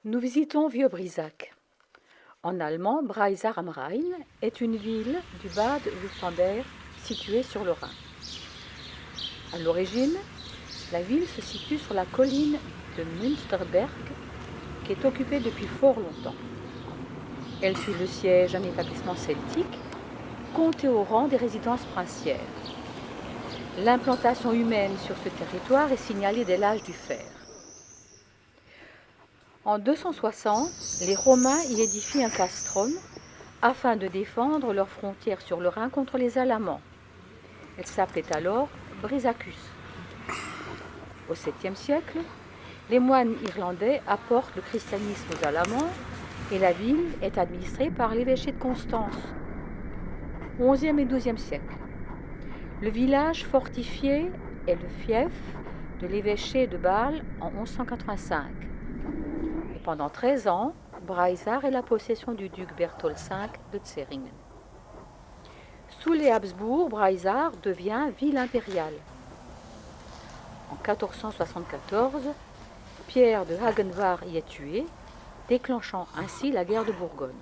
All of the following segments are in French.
Nous visitons Vieux-Brisac. En allemand, Breisach am Rhein est une ville du Bade-Württemberg située sur le Rhin. À l'origine, la ville se situe sur la colline de Münsterberg qui est occupée depuis fort longtemps. Elle fut le siège d'un établissement celtique compté au rang des résidences princières. L'implantation humaine sur ce territoire est signalée dès l'âge du fer. En 260, les Romains y édifient un castrum afin de défendre leurs frontières sur le Rhin contre les Alamans. Elle s'appelait alors Brisacus. Au 7e siècle, les moines irlandais apportent le christianisme aux Alamans et la ville est administrée par l'évêché de Constance. Au 11e et 12e siècle, le village fortifié est le fief de l'évêché de Bâle en 1185. Et pendant 13 ans, Breisach est la possession du duc Berthold V de Zähringen. Sous les Habsbourg, Breisach devient ville impériale. En 1474, Pierre de Hagenwart y est tué, déclenchant ainsi la guerre de Bourgogne.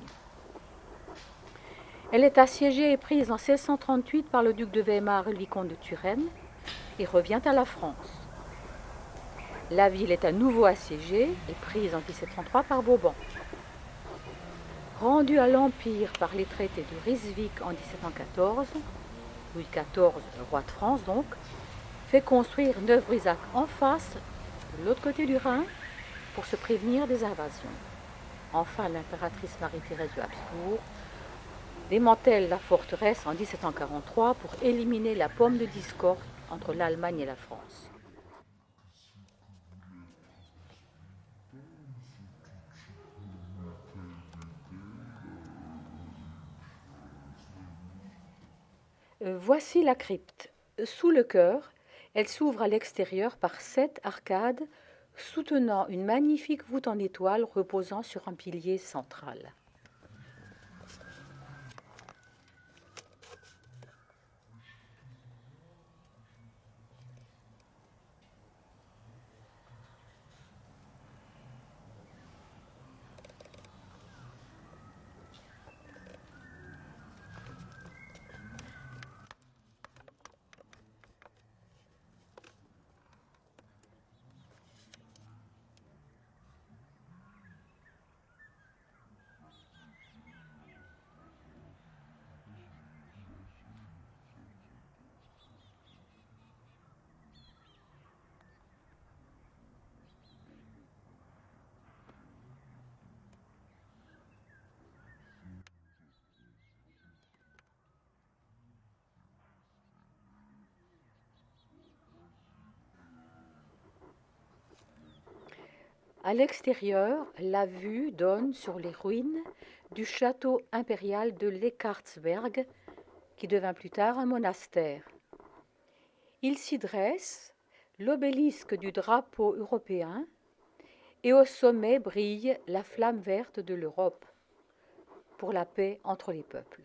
Elle est assiégée et prise en 1638 par le duc de Weimar et le vicomte de Turenne et revient à la France. La ville est à nouveau assiégée et prise en 1703 par Vauban. Rendue à l'Empire par les traités de Ryswick en 1714, Louis XIV, roi de France donc, fait construire Neuf-Brisach en face, de l'autre côté du Rhin, pour se prévenir des invasions. Enfin, l'impératrice Marie-Thérèse de Habsbourg démantèle la forteresse en 1743 pour éliminer la pomme de discorde entre l'Allemagne et la France. Voici la crypte. Sous le chœur, elle s'ouvre à l'extérieur par 7 arcades soutenant une magnifique voûte en étoile reposant sur un pilier central. À l'extérieur, la vue donne sur les ruines du château impérial de Leckartsberg, qui devint plus tard un monastère. Il s'y dresse l'obélisque du drapeau européen et au sommet brille la flamme verte de l'Europe pour la paix entre les peuples.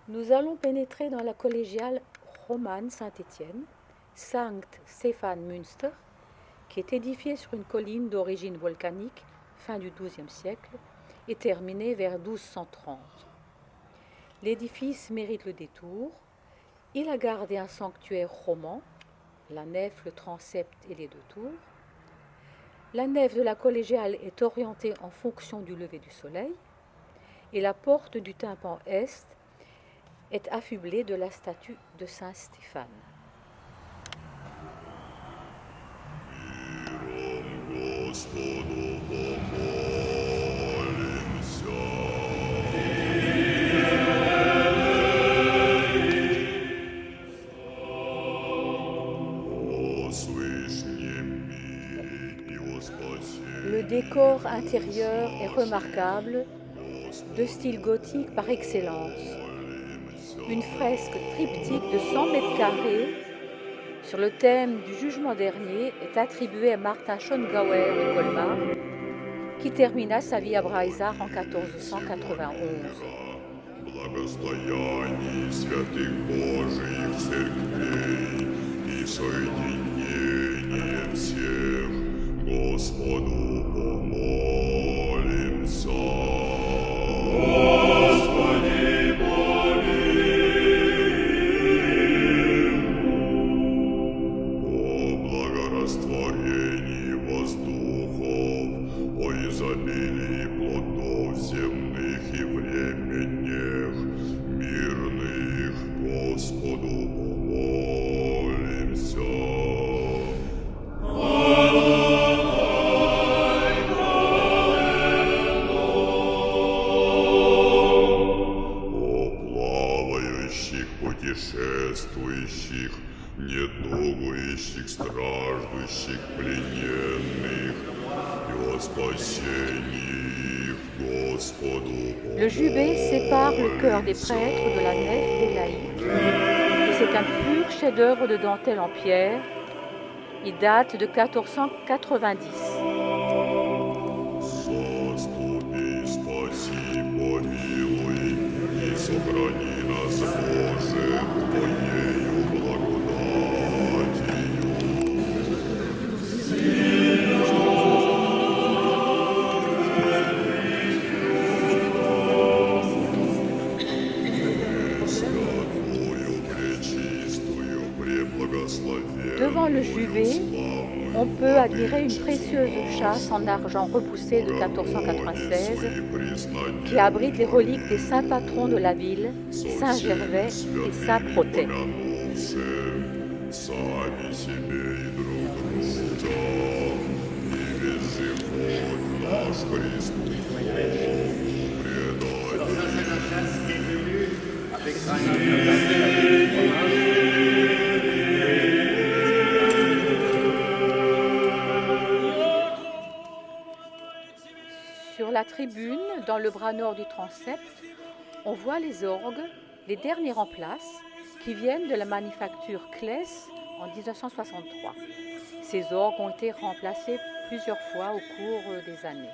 Nous allons pénétrer dans la collégiale romane Saint-Étienne, Sankt Stephan Münster, qui est édifiée sur une colline d'origine volcanique, fin du XIIe siècle, et terminée vers 1230. L'édifice mérite le détour. Il a gardé un sanctuaire roman, la nef, le transept et les 2 tours. La nef de la collégiale est orientée en fonction du lever du soleil et la porte du tympan est est affublé de la statue de Saint Stéphane. Le décor intérieur est remarquable, de style gothique par excellence. Une fresque triptyque de 100 mètres carrés sur le thème du jugement dernier est attribuée à Martin Schongauer de Colmar, qui termina sa vie à Breisach en 1491. Путешествующих, недугующих, страждущих, плененных, и о спасении их Господу помолимся. Le jubé sépare le chœur des prêtres de la nef des laïcs. Et c'est un pur chef-d'œuvre de dentelle en pierre. Il date de 1490. Заступи, спаси, помилуй, и сохрани нас, Боже, Твоею благодатью. Святую, пречистую, преблагословенную, Devant le jubé, on peut admirer une précieuse châsse en argent repoussée de 1496 qui abrite les reliques des saints patrons de la ville, Saint Gervais et Saint Protais. Сами себе и друг друга, и весь живот наш Христу Sur la tribune, dans le bras nord du transept, on voit les orgues, les derniers en place, qui viennent de la manufacture Claes en 1963. Ces orgues ont été remplacés plusieurs fois au cours des années.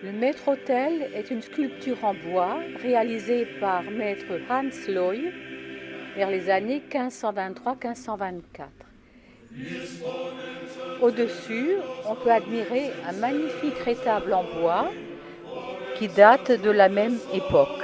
Le maître-autel est une sculpture en bois réalisée par maître Hans Loy vers les années 1523-1524. Au-dessus, on peut admirer un magnifique rétable en bois qui date de la même époque.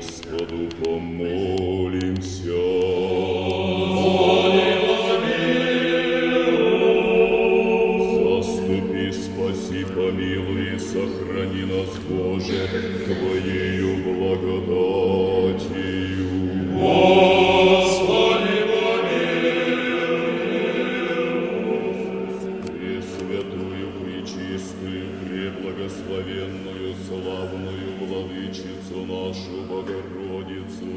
Господу помолимся. Твоею благодатью. Пресвятую, пречистую, преблагословенную, славную Владычицу нашу Богородицу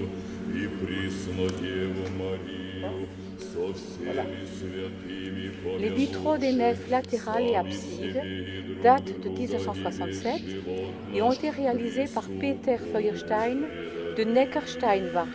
и присно Деву Марию со всеми святыми Les vitraux des nefs latérales et absides datent de 1967 et ont été réalisés par Peter Feuerstein de Neckarsteinbach.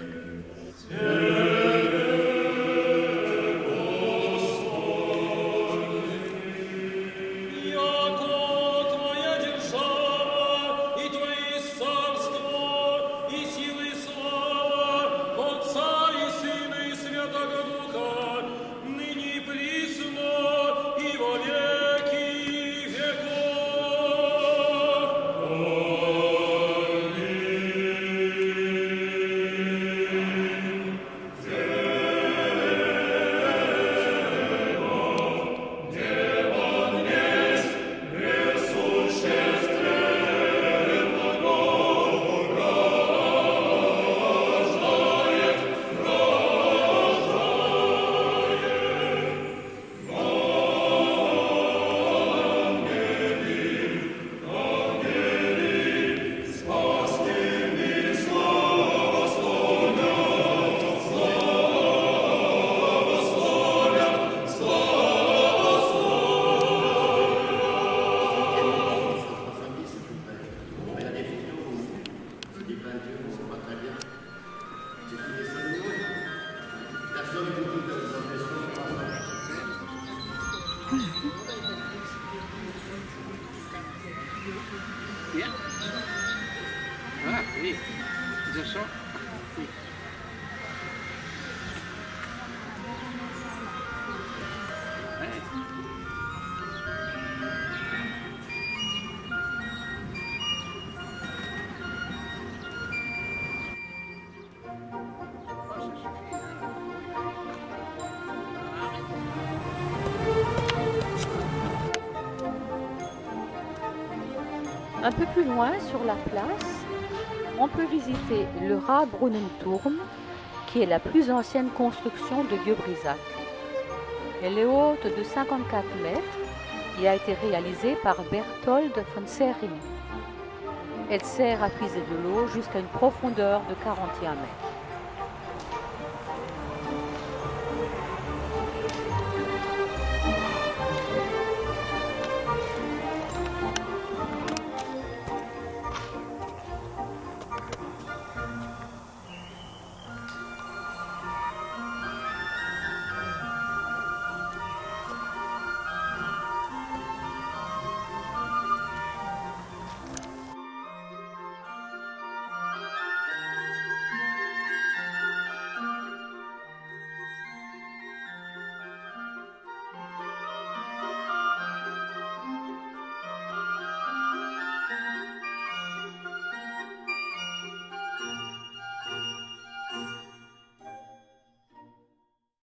Bien. Ah oui, je sens. Oui. Ouais. Un peu plus loin, sur la place, on peut visiter le Rabrunnenturm, qui est la plus ancienne construction de Vieux-Brisac. Elle est haute de 54 mètres et a été réalisée par Berthold von Sering. Elle sert à puiser de l'eau jusqu'à une profondeur de 41 mètres.